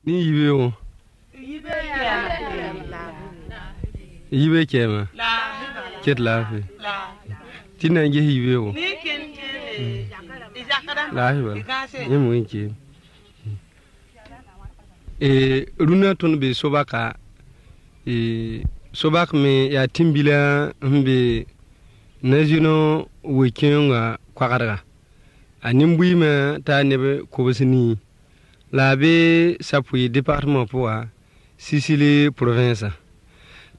Ni yibe o. Yibe kema. Ket lafi. Tina nge yibe o. Lafi bal. Yemu inke. Runa ton be sobaka. Sobak me ya timbila mbe najino wekenga kwakarga. Animbui me ta nebe kobosini. Labe sapui département poa Sicile province.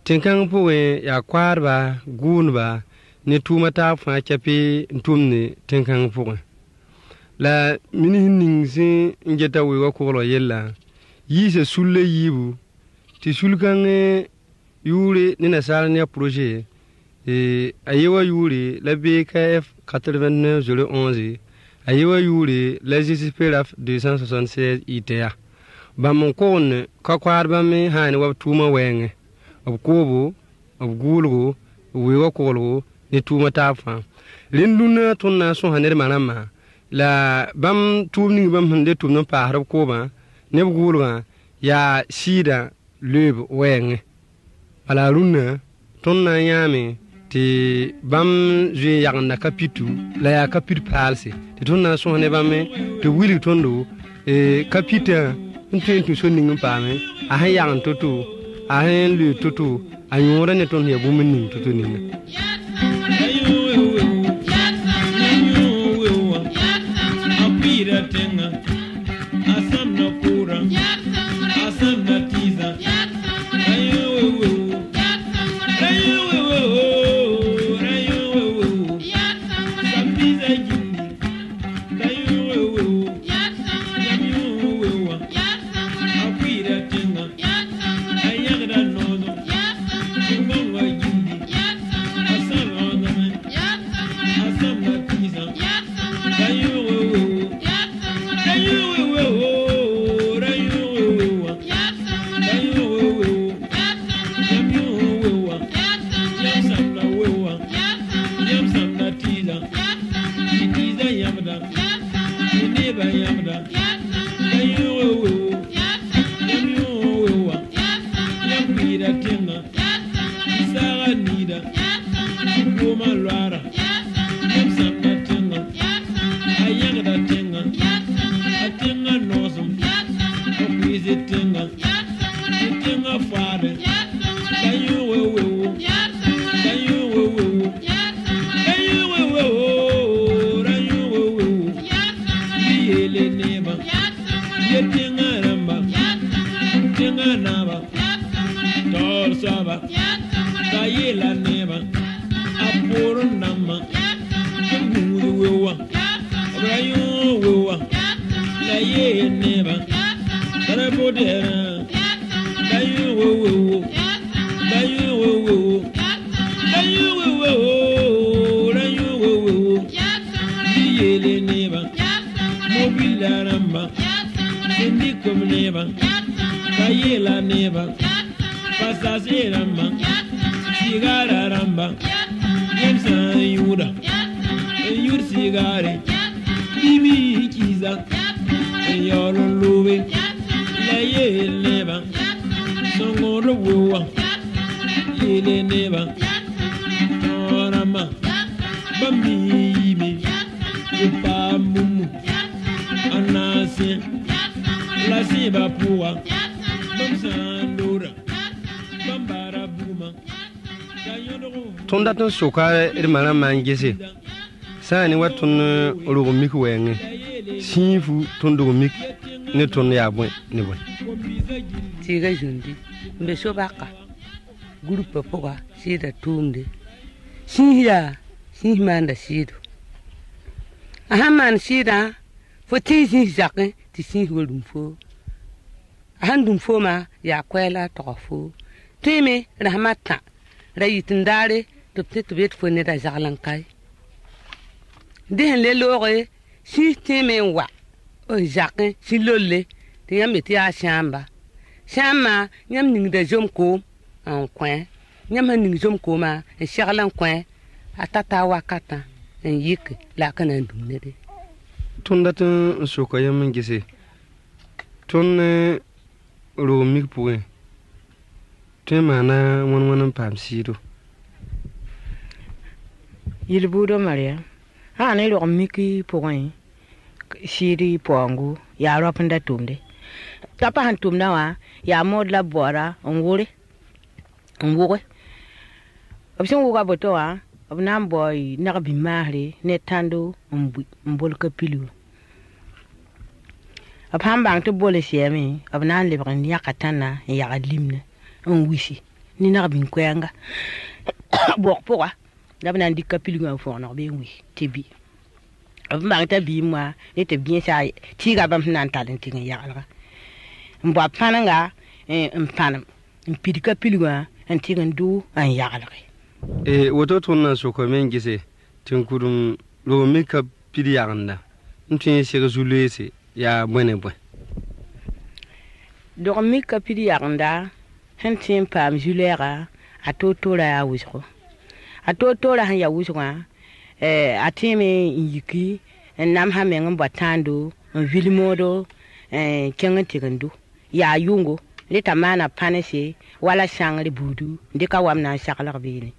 Tenkang poe ya kwarba gunba ne tumata fa chapi ntumne tenkang poe. La mini ningsi ngeta we ko yella. Yise sulle yibu ti sulkange yure ni nasara ne projet ayewa yure la BKF 8901 ayewa yure la GCPRF 276 ITA bamon kon ka kwarba me hani wa tuma wenge ob kobo ob gulgo we wa kolgo ni tuma tafa linduna tunna so haner manama la bam tumni bam hande tumna pa harab koba ne gulga ya sida leb wenge ala runa tonna yame ti bam je yagna kapitu la ya kapitu palse ti tonna so ne bamme te wili tondo kapita ntentu so ningum pame a ha yang toto a ha lu toto a yora ne ton he bu min toto ninga Tondaton soka irmana mangese sani watun rogo mik wenge sifu tondogo mik ne ton ya bon ne bon tiga jundi mbe sobaka grupo poga sida tumde siya manda sido ahaman sida fo tizi jake ti wolum fo ahandum fo ma ya kwela tofo teme rahmata rayitindare to bet fo ne da jaglan kai de le lore si teme wa o jake si lolle te yameti a shamba nyam ning da jom ko en coin nyam ning jom ko ma e jaglan coin atata wakata en yik la kana dumne de tondatan soka yam ngese ton ro mi puwe te mana won pam sido Yilbudo Maria ha ne ro miki puwe shiri pongu ya ropanda tumde tapa han tumna wa ya mod la bora onwure obsin wuga boto wa obnam boy na bi mahre ne tando mbol kapilu abham bang to bole siemi obnan le bran ya katana ya limne on wisi ni na bin kwenga bok poa dabna ndi kapilu ngam fo no be wi tebi abang ta bi moi ne te bien sa ti ga bam nan talen ti ya ala mbo pananga mpanam mpidika pilwa antigan du an ya ala woto tonna so ko men gise tinkudum ro mi ka pidi yaganda ntin se zulese ya bone bo do mi ka pidi yaganda hentin pam julera atotora ya wusro atotora han ya wuswa atime yiki nam ha men mbatando vilmodo kenga tigandu ya yungo leta mana panese wala sangre budu ndika wamna shakala bini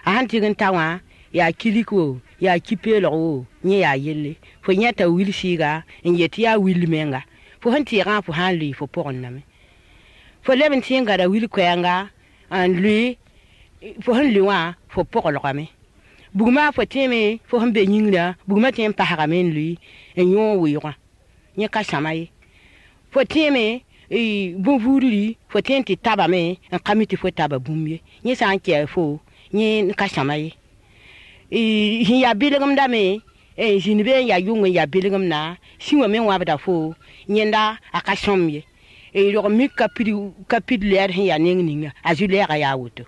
ahan tigan tawa ya kiliko ya kipelo ni ya yelle fo nyata wilsiga nyeti ya wilmenga fo hanti ran fo hanli fo porname fo leben tinga da wil kwanga an lui fo hanli wa fo porlokame buguma fo teme fo hambe nyingra buguma tem paharamen lui enyo wiwa nyaka samaye fo teme bonvuri fo tenti tabame en kamiti fo taba bumye ni san ke fo ni ka samaye ya bilgam dame jinbe ya yungu ya bilgam na siwa men wa bada fo nyenda aka somye ro mi kapid ler ya ninga azulera ya wuto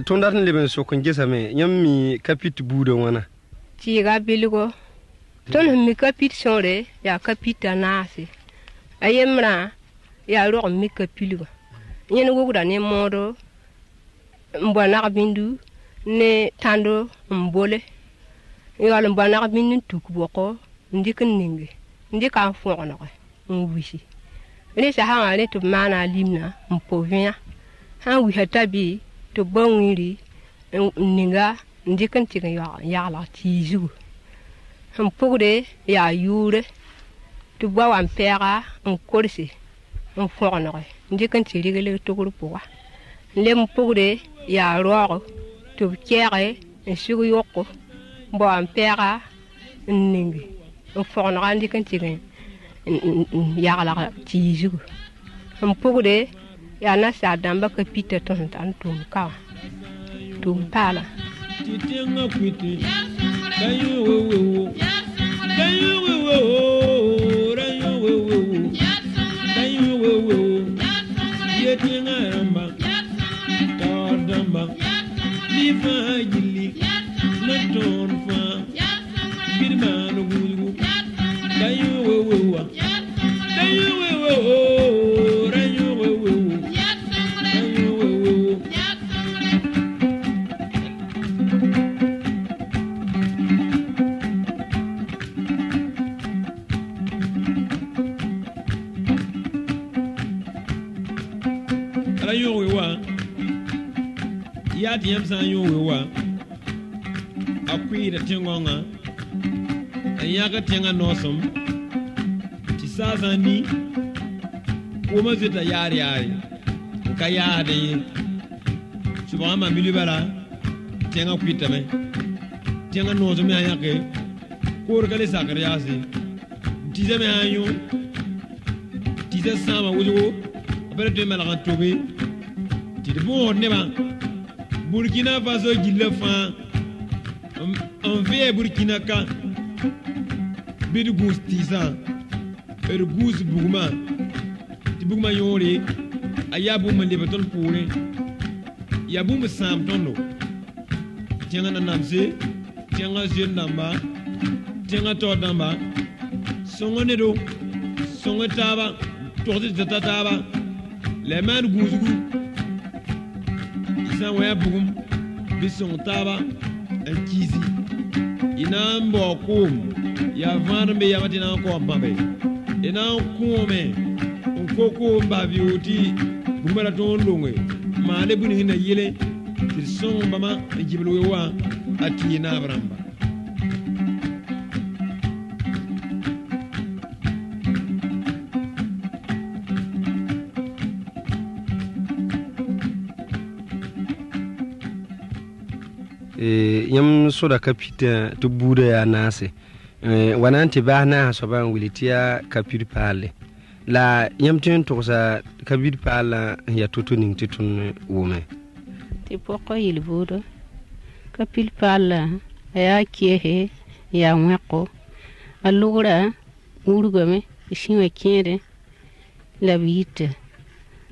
tondatin leben so kon gesame nyammi kapit budo wana ti ga bilgo ton mi kapit sore ya kapita nasi ayemra ya ro mi kapilgo nyen wuguda ne modo mbona bindu ne tando mbole yalo mbona bindu tukboko ndikin ningi ndika fono ko ngwishi ne sa ha ale to mana limna mpovia ha wi hatabi to bongiri ninga ndikin tiga ya la tizu mpugde ya yure to bawa mpera nkorsi mfono ko ndikin tirigele to grupo lem pugde ya rogo to kere sugu yoko bo ampera ningi mfono ko ndikin tiga ya la tizu mpugde ya na sa damba ka pita ton tan tum ka tum pala titinga kwiti kayu wo kayu wo rayu wo kayu wo yetinga ramba tordamba lifa gilli na torfa birmanu gulu kayu wo kayu wo Diem san yo wewa akwi da tingonga ayaga tinga nosum ti sasa ni wo mazita yari ka yaade subhana milibara tinga kwita me tinga nosum ayake kor kale sakar yasi tize me ayo tize sama wujo abere de mala tobe ti de bon ne ba Burkina Faso gilefa en vie Burkina ka bid gustisa gus bugma ti bugma yori ayabu mande baton pure yabu musam tondo tianga na namse tianga jendamba tianga todamba songone do songotaba torti tataba le man gusgu san waya bugum bisong taba en kizi ina mbo kum ya vanbe ya matina ko pambe ina kume koko mba vioti bumala ton longe ma le buni hina yele ti son bama jiblu wa ati na bramba yam soda kapita to buda ya nase wananti ba na so ba wilitia kapir pale la yam tin to sa kapir pala ya tutuning titun wume ti poko il budo kapir pala ya kiehe ya mweko alura urugame ishiwe kiere la vite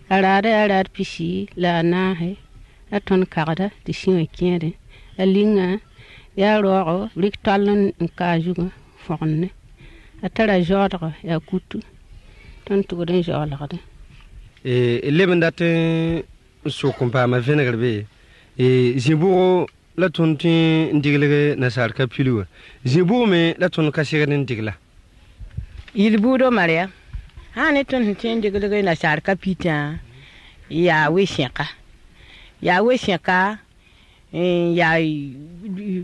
arare pishi la nahe aton karda ti shiwe kiere alinga ya rogo riktalon kajuga fonne atara jodra ya kutu ton tugoden jolagde lebendate so kompa ma venerbe jibo la tonti ndigle na sar kapulu jibo me la ton kashirin ndigla il budo maria hane ton tindigle na sar kapita ya wisheka ya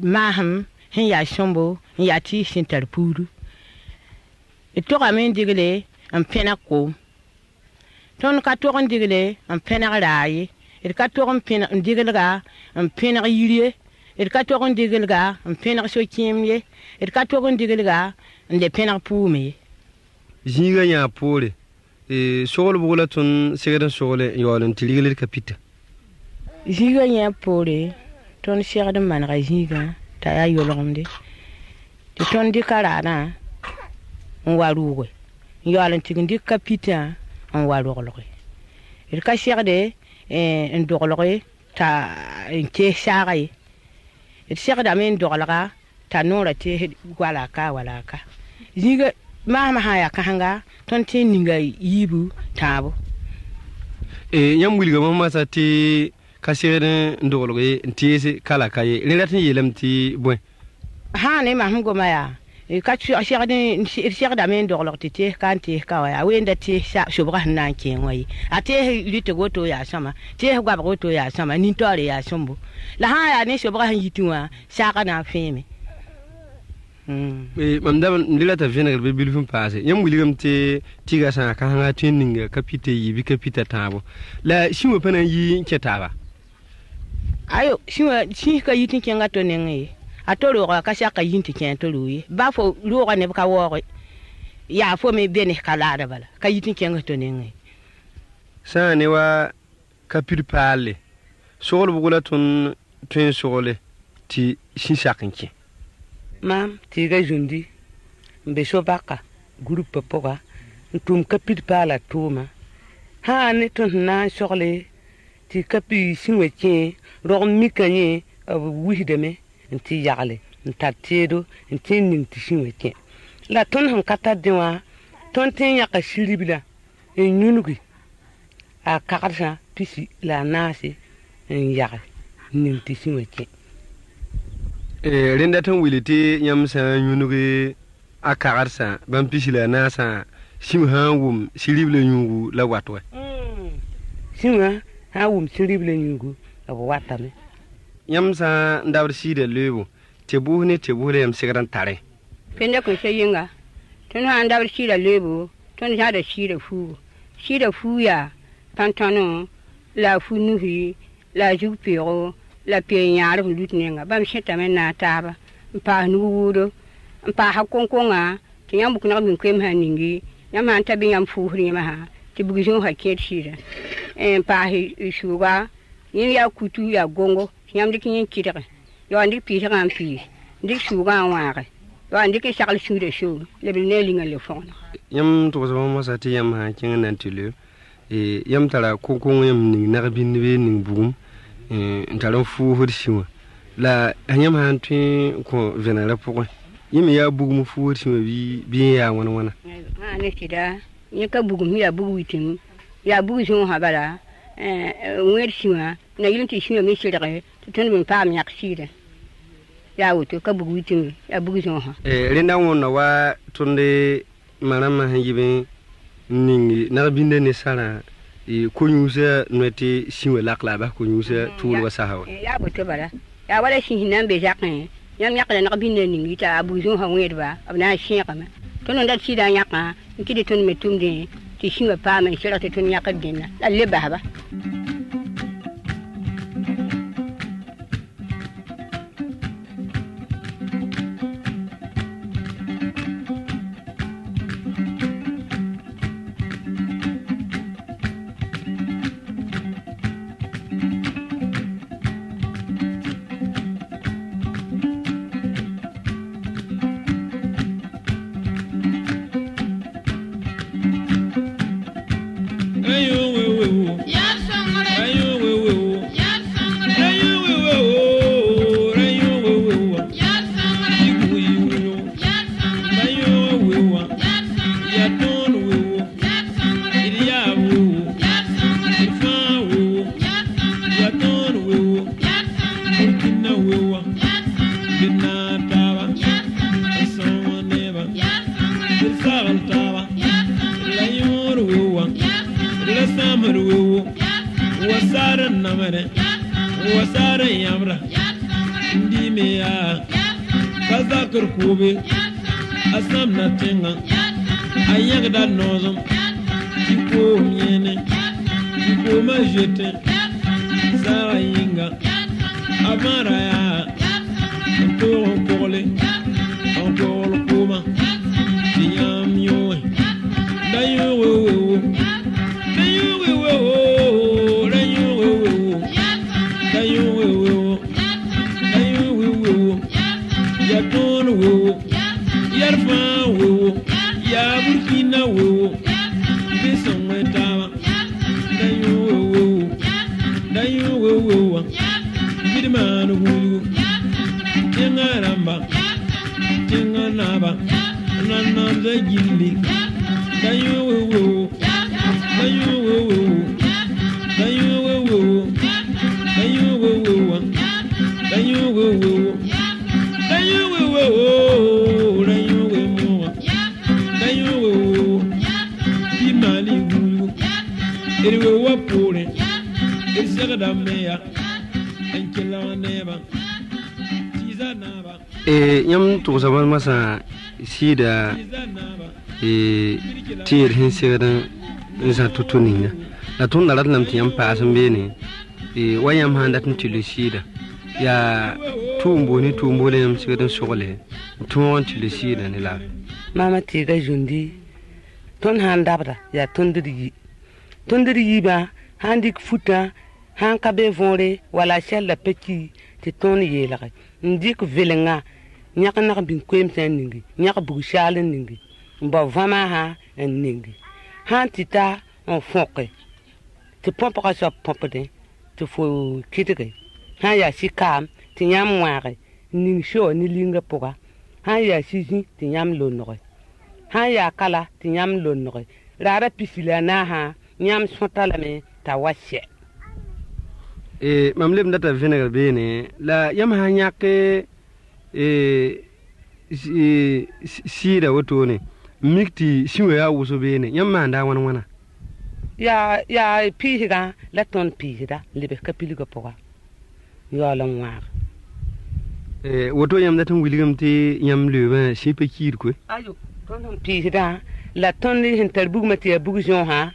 maham ya shombo ya ti shintar puru to ga men digle am pena ko ton ka to gon digle am pena raaye ka to gon pena digle ga am pena yiriye ka to gon digle ga am pena so kimye ka to gon digle ga nde pena pume jinga ya pore sogol bugula ton segeda sogole yolen tiligele kapita jinga ya pore ton shegda man ga jinga ta ya yolomde ti ton di karana on warugo yolen tigindi kapita on warugo ka shegde en dogologe ta en ke shagai shegda men dogolaga ta nora te wala ka jinga mama haya ka hanga ton te ninga yibu tabo yam wilga mama sati kasere ndogologe ntiyese kala kaye relatin yelamti bwen ha ne mahum go maya ka shegda men dogologti te kanti ka wa wenda te shobra nan ke ngoi ate lite goto ya sama te gwa goto ya sama ni tore ya sombo la ha ya ne shobra yitunwa shaka na feme mamda ndilata venegal be bilfum passé yam wiligam te tiga sa ka hanga tinninga kapite yibi kapita tabo la shimo pana yi ketaba ayo shi ka yitin kenga to nengi atoro ka shaka yinti ken to ruyi ba fo ruwa ne ka wo ya fo me bene kala da bala ka yitin kenga to nengi sa ne wa kapir pale sogol bugula ton tun sogole ti shi shakinki mam tiga jundi mbe sobaka groupe poga ntum kapit pala tuma ha ne ton na sogle ti kapi sinweche rom mikanye abu wihdeme nti yagle ntatedo nti ninti sinweche la ton han kata dewa ton ten yaka shiribila en nyunugi a kakarsa pisi la nasi en yagle ninti sinweche renda tan wiliti yam sa yunuge akagarsa ban pisila nasa sim hangum silible nyungu la watwa sima hawum silible nyungu la watame yam sa ndawr sida lebo te buhne yam sigran tare pende ko seyinga ton ha ndawr sida lebo ton ha da sida fu ya pantano la fu nuhi la jupiro la pianyar lutnenga bam sheta men na taba mpa nuwudo mpa hakonkonga tinyam bukuna bin kwem haningi yam han tabi yam fuhri ma ha tibugijo ha ketshira mpa hi shuga yin ya kutu ya gongo yam dikin kidere yo andi pi ran pi dik shuga waare yo andi ke shakal shude shu le bil nelinga le fona yam to so mo sati yam ha kin nan tulu yam tara kokon yam ning narbin be ning bugum ntaron fu horshiwa la hanyam hantu ko venara poko yimi ya bugum fu horshiwa bi ya wana ne kida yaka bugum ya bugu witin ya bugu so habara wershiwa na yinti shiwa mi shirare ton bin pam yak shire ya wuto ka bugu witin ya bugu so ha renda wona wa tunde marama hanjibe ningi na binde ne sara ko nyusa note siwe lakla ba ko nyusa tuul wa sahawa ya boto bala ya wala shi hinan be jakin yam yakala na binde ningi ta abu jun ha wedba abna shi kama tono ndat shi da yaka kidi ton metumde ti shi wa pa men shira to ton yakadina la le baba Asam na tenga ayag da nozum tipo miene tipo majete sa yinga amara ya encore kuma tiam yo da yo ya ton wo yarfa wo ya burkina wo bisan wetawa dayo wo bidman wo tingaramba tinganaba nanam za gilli dayo wo Eriwe wapure Erisaka da meya Enkila neba Tiza naba yam to zaman masa si da tiyar hin sigaran isa tutuninga la tun da latlam tiyam pa asan bene wayam handa tun tilu sida ya tumbo le yam sigaran sogole tun tilu sida ne la mama tiga jundi ton handabra ya tondiri yiba handik futa hanka be vore wala shella peki ti ton yelaga ndik velenga nyaka na bin kwem sen ningi nyaka bu shalen ningi mba vama ha en ningi hantita on fokke ti pompa ka so popde ti fo kitike ha ya sikam ti nyam ware ning sho ni linga poka ha ya sisi ti nyam lonore ha ya kala ti nyam lonore rara pisila na ha nyam sotala me ta washe mamlem data vinegar bene la yam ha nyake sida woto ne mikti shiwe ya wuso bene yam ma nda wana ya pihiga la ton pihida libe kapiliga poka yo la ngwa woto yam datan wiligam te yam leba shipe kir ko ayo ton pihida la ton ni hinter bugmati ya bugjon ha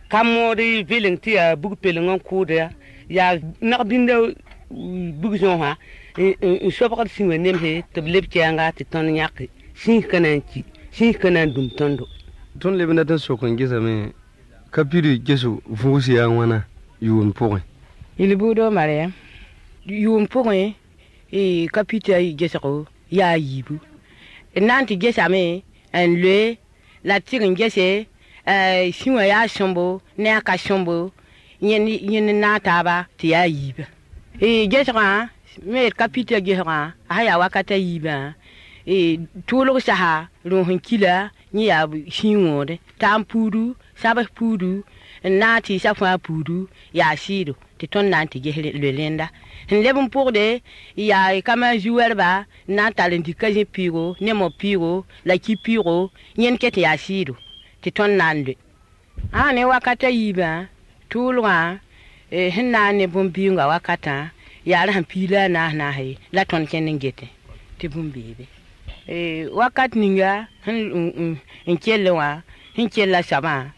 kamori viling tia bug pelingon kuda ya nakbinde bugjon ha shobakal sinwe nemhe tableb tianga ti ton nyaki sin kanan dum tondo ton lebna tan sokon gisa me kapiru gesu vusi ya wana yuun poin ilibudo mare yuun poin kapita gesako ya yibu nanti gesame en le la tirin gese sinwa ya shombo ne aka shombo yen na taba ti ya yiba gesaka me kapita gesaka haya wakata yiba tolo saha rohun kila ni ya sinwode tampuru sabah pudu nati safa pudu ya sido ti ton nanti ge le lenda lebon pour de ya kama joueur ba na talenti kaje piro ne mo piro la ki piro nyen kete ya sido ti ton nande ne wakata yiba tulwa hinna ne bombinga wakata ya ran pila na he la ton kenin gete ti bombebe wakat ninga hin kelwa hin kella sama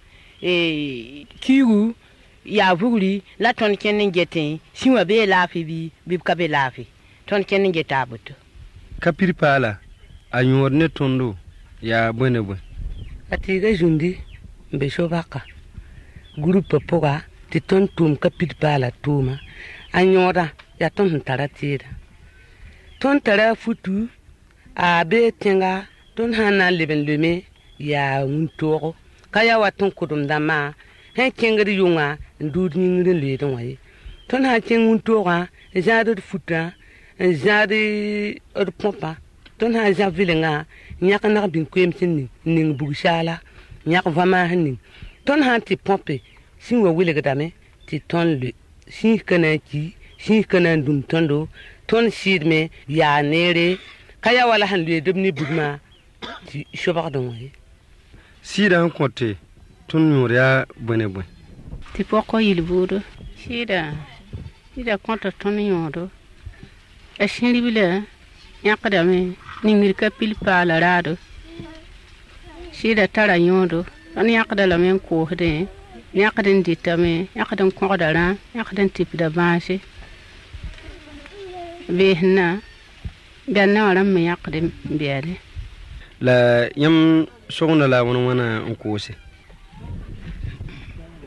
kiwu ya vuguri la ton kenin gete siwa be lafi bi ka be lafi ton kenin geta buto kapir pala anyor ne tondo ya bone atiga jundi mbe shobaka groupe poga ti ton tum kapir pala tuma anyora ya ton taratira ton tara futu a be tenga ton hana leben leme ya untoro kaya waton kudum dama hen kengri yunga ndudi ngire le don waye ton ha ken untora jado futa jade od pompa ton ha javilenga nyak na bin kwem tin ning bugshala nyak vama hanin ton ha ti pompe sinwa wile gadame ti ton le sin kana dum tondo ton sidme ya nere kaya wala han le debni bugma ti shobar don waye sida konte ton nyoriya bone ti poko yilbudo sida konta ton nyodo ashiri bile yakadame ningir kapil pala rado sida tara nyodo an yakadala men ko hede yakaden ditame yakaden kodara yakaden tipida baase behna ganna wala me yakaden biade la yam sogna la wana nkose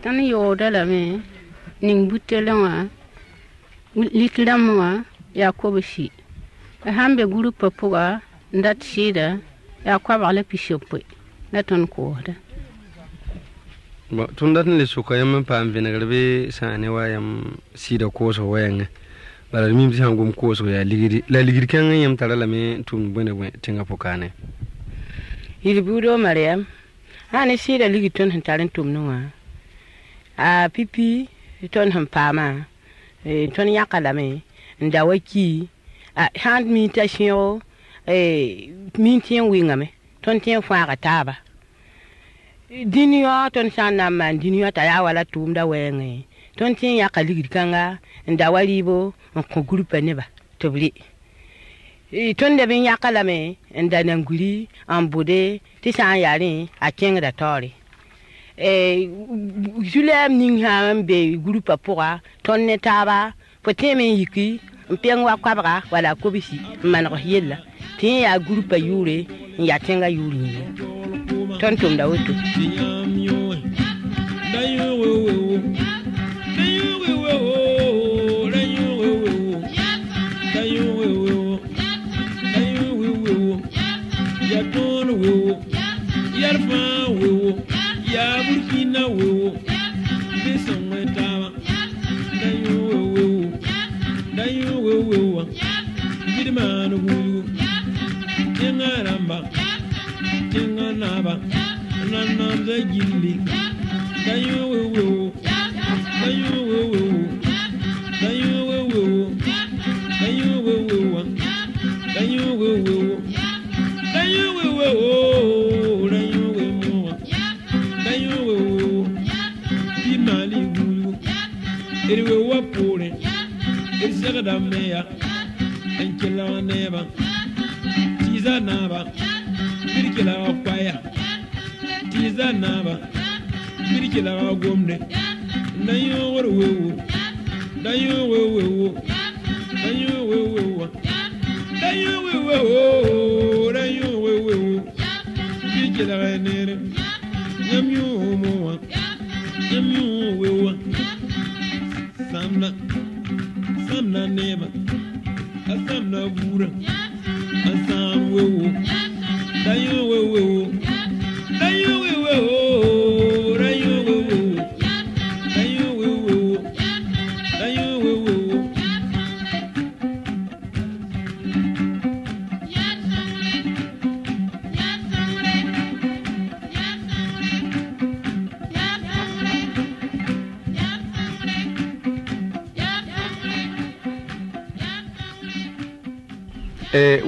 tan yoda la me ning butelwa litlamwa yakobishi hambe groupe poga ndat shida yakwabala pishope naton ko da ba tun da le suka yam pam vinagarbe sane wayam sida ko so wayanga bala mi bi hangum ko so ya ligiri kan yam tarala me tum bone tinga pokane Ilbudo Mariam ani sida ligiton hantaren tum nuwa a pipi ton hampama ton yakalame ndawaki a hand mi tashiyo min tien wingame ton tien fara taba dinio ton sana man dinio ta ya wala tumda wenge ton tien yakali kanga ndawalibo ko groupe neba tobli ton de bin yakalame ndananguli ambude ti san yari a kenga tori julem ning ha be groupe poa ton ne taba poteme yiki mpeng wa kwabra wala kobisi man ko yella tin ya groupe yure ya tenga yuri ton tum da woto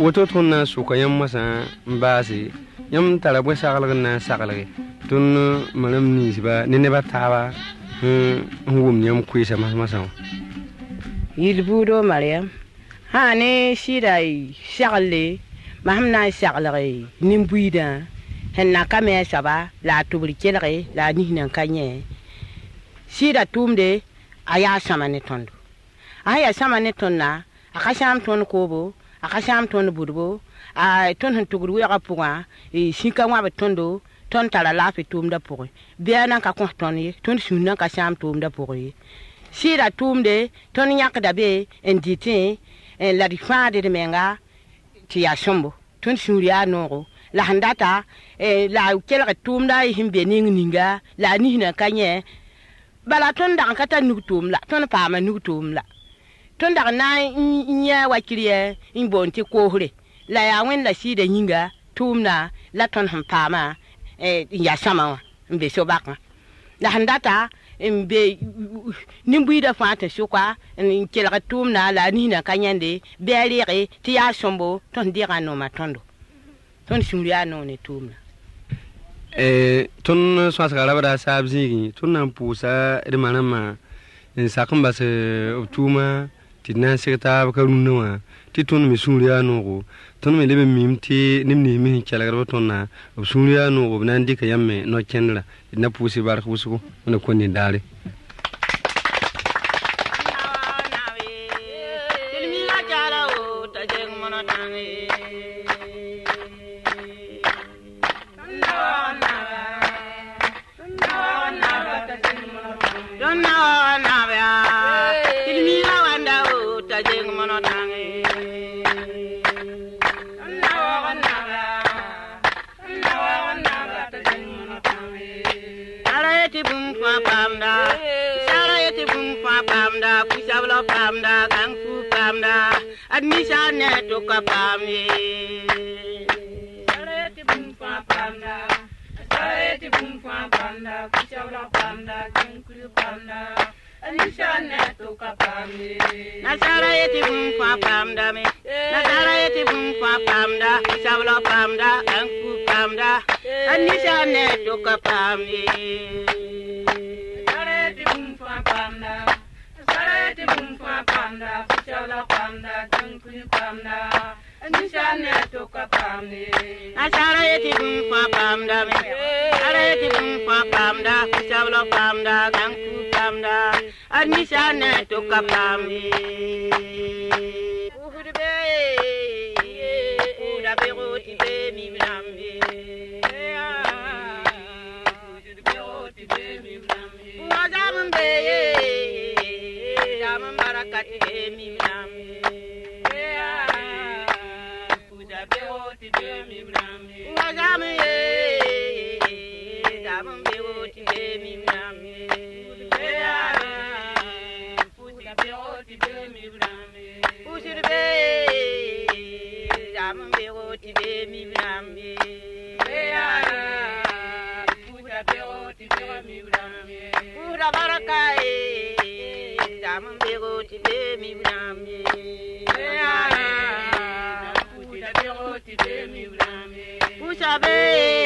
woto tonna suka yam masa mbasi yam tarabwe sagalga na sagalge tun malam ni ba ne ba tawa wum nyam kuisa masama yilbudo mariam ha ne shidai shagle mahamna shagle nimbuida henna kame saba la tubri kelre la nihnan kanye shida tumde aya samane tondo aya samane tonna akasham ton kobo akasham ton burbo a ton hantugru ya puwa shika wa tondo ton tala lafi tumda pour bien nan ka kon ton yi ton sunna ka sham tumda pour yi shida tumde ton yakda be enditi la difade de menga ti ya sombo ton suria noro la handata la kelre tumda himbe ninga la nihna kanye bala ton da kata nugtum la ton pa ma nugtum la ton da na nya wakiriye imbonti ko hure la ya wen la shi da yinga tumna la ton ham pa ma ya sama mbe so baka la handata mbe nimbu da fata shukwa in kelga tumna la ni na kanyande belire ti ya sombo ton dira no matondo ton shuriya no ne tumna ton so asgara bada sabzi ton nan pusa de manama in sakam bas tuma tinna sekta ba karunwa ti ton mi shuriya no go ton me lebe mimti nimni mi kelga ton na shuriya no go nan dika yamme no kenra na pusi bar kusuko na konni dare pamda kanku pamda admisa ne to kapami sareti bum pamda kushabla pamda kanku pamda admisa ne to kapami na sareti bum pamda me na sareti bum pamda kushabla pamda kanku pamda admisa ne to kapami sareti bum pamda sareti bum pamda kushabla pamda kanku pamda admisa ne to kapami na sareti bum pamda me sareti bum pamda kushabla pamda kanku pamda admisa ne to kapami uhurbe uda beroti be mimlambe beroti be mimlambe wazambe Zaman barakat mimlambe uda beroti be mimlambe wazambe zaman beroti be mimlambe uda beroti be mimlambe ushirbe zaman beroti be mimlambe uda beroti be mimlambe uda barakat zaman beroti be mimlambe uda beroti be mimlambe usabe